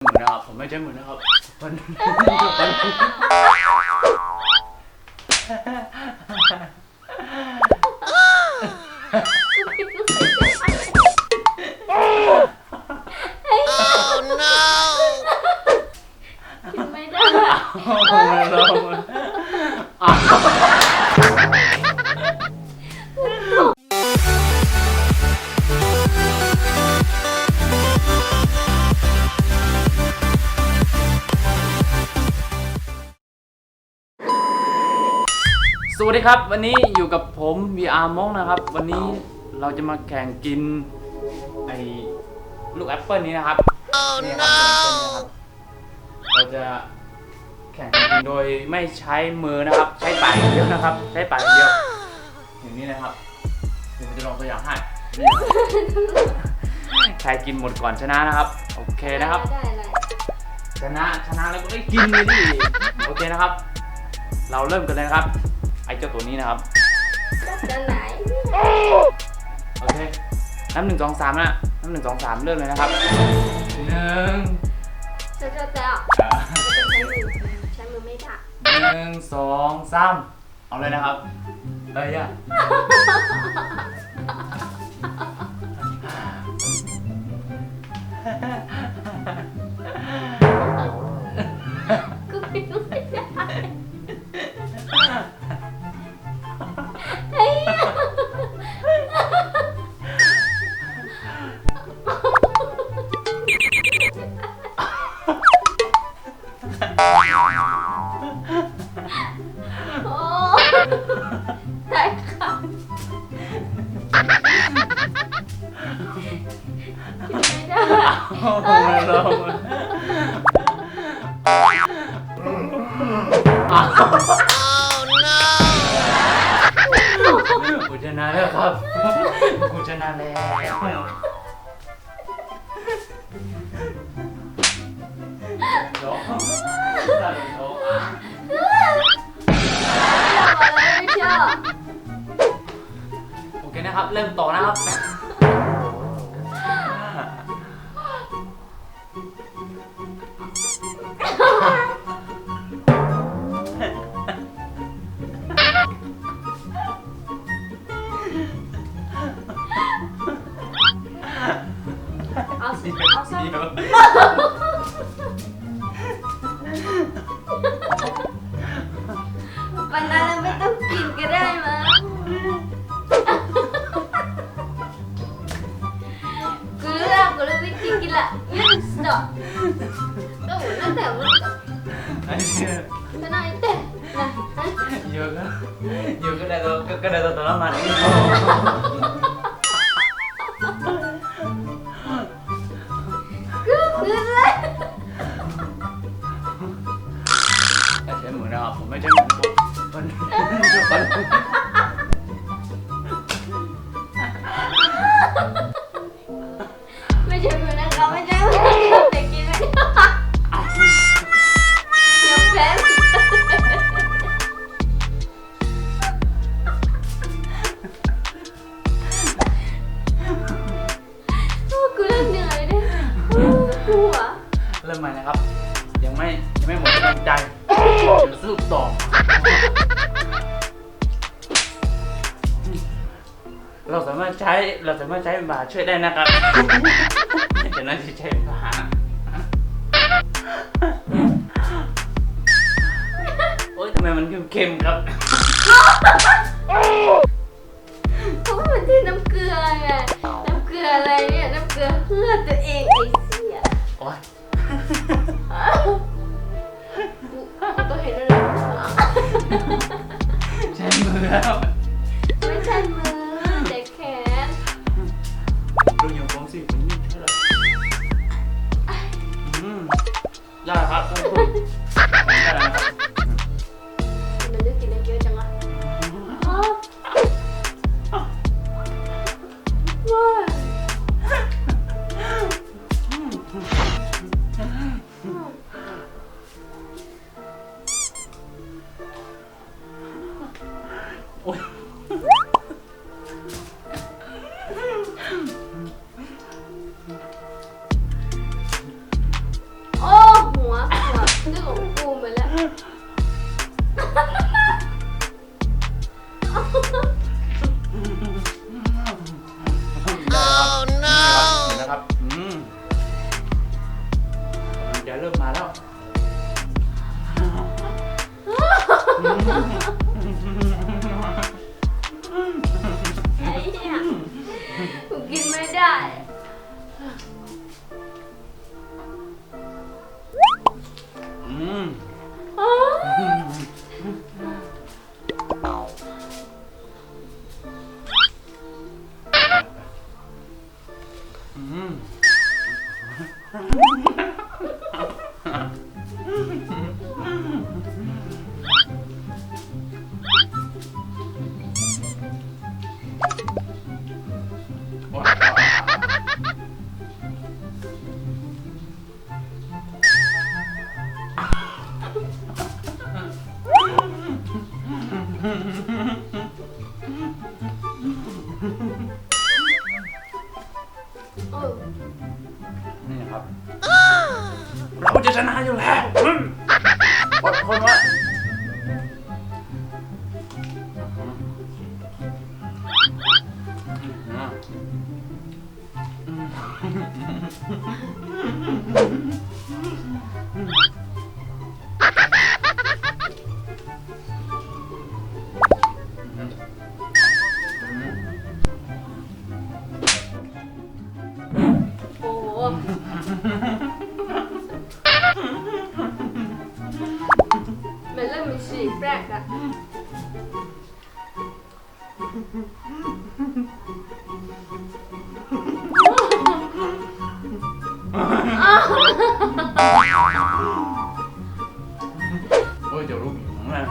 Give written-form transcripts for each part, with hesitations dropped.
เหมือนนะครับผมไม่ใช่เหมือนนะครับมันกินไม่ได้สวัสดีครับวันนี้อยู่กับผม VR มงนะครับวันนี้เราจะมาแข่งกินไอ้ลูกแอปเปิลนี้นะครับนี่ครับเราจะแข่งกินโดยไม่ใช้มือนะครับใช้ปากอย่างเดียวนะครับใช้ปากอย่างเดียวอย่างนี้นะครับเดี๋ยวผมจะลองตัวอย่างให้ใครกินหมดก่อนชนะนะครับโอเคนะครับชนะแล้วก็ได้กินเลยดิโอเคนะครับเราเริ่มกันเลยนะครับไอ้เจ้าตัวนี้นะครับจะไหนโอเคน้ำ1 2 3นะน้ำ1 2 3เริ่มเลยนะครับ1จะใช้มือไม่ได้1 2 3เอาเลยนะครับย่าก็ไม่รู้ไม่ได้โอ้ได้ค่ะกินไม่ได้กูชนะแล้วครับกูชนะแล้วโอเคนะครับเริ่มต่อนะครับเอาสิวันนั้นไม่ต้องกินก็ได้มั้งกูรู้วิธีกินละยังสดก็เหมือนนั่นแต่ว่าก็น่าเต้นนะอยู่ก็ได้ตัวละมันใช้มือนะครับผมไม่ใช่มือมันไม่ใช่มือนะคะไม่ใช่มือแต่กินไม่ได้ยังแพ้กูเริ่มเหนื่อยเลยกูหัวเริ่มใหม่นะครับยังไม่หมดกำลังใจจะสู้ต่อเราสามารถใช้บาช่วยได้นะครับแต่น่าจะใช้บาโอ๊ยทำไมมันเค็มๆครับเพราะมันที่น้ำเกลือไงน้ำเกลืออะไรเนี่ยน้ำเกลือเพื่อตัวเองไอ้เสียโอ๊ยตัวเห็นเลยใช้มือแล้วไม่ใช่มือเด็กแขนดูอย่างผมสิผมนี่เท่าไหร่ได้ครับได้ครับมันจะกินได้เยอะจังวะโอ๊ย เรื่องของกูไปแล้ว Oh no นะครับมันจะเริ่มมาแล้วไอ้เนี่ยกูกินไม่ได้ อ๋อ นี่ครับ เราจะชนะอยู่แล้วอดทนไว้โอ้โหมันเริ่มมีสีแปลกอะโอ้ยเดี๋ยวรูปหญิงนะ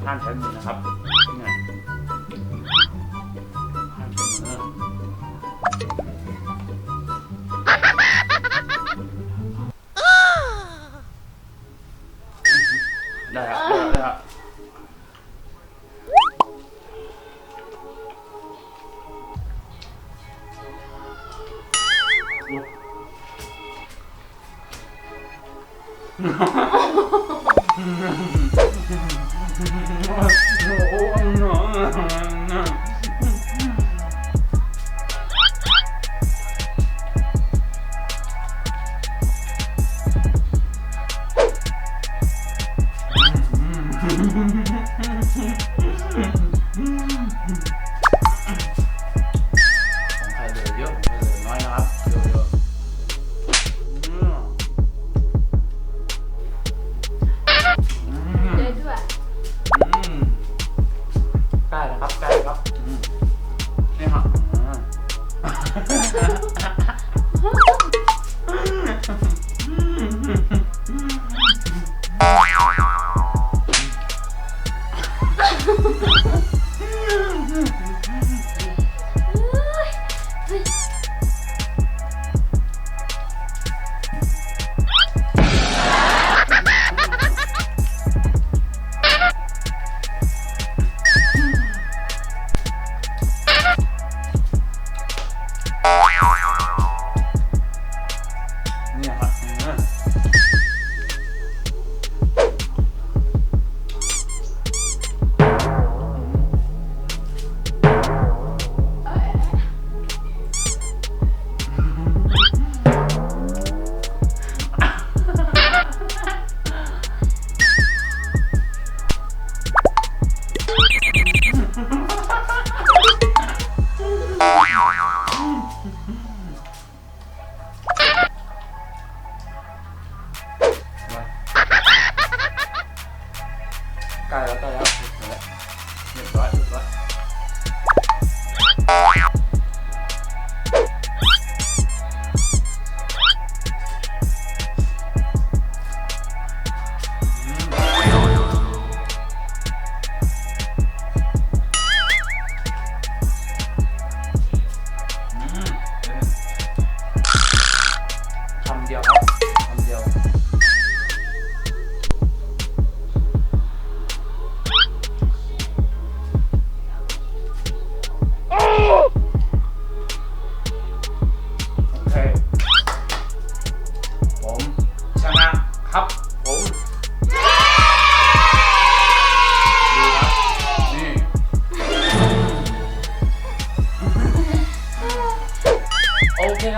ห้ามใช้มือนะครับนี่ห้ามใช้มือได้ครับได้ครับของใครเหลือเยอะของใครเหลือน้อยนะครับเยอะเยอะด้วย ใกล้แล้วครับใกล้แล้วครับ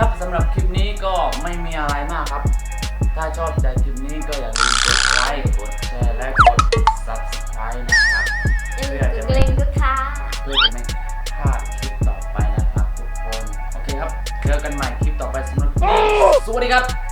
ครับสำหรับคลิปนี้ก็ไม่มีอะไรมากครับถ้าชอบใจคลิปนี้ก็อย่าลืมกดไลค์กดแชร์และกด subscribe นะครับเพื่อจะไม่พลาดคลิปต่อไปนะครับทุกคนโอเคครับเจอกันใหม่คลิปต่อไปสำหรับคลิปนี้สวัสดีครับ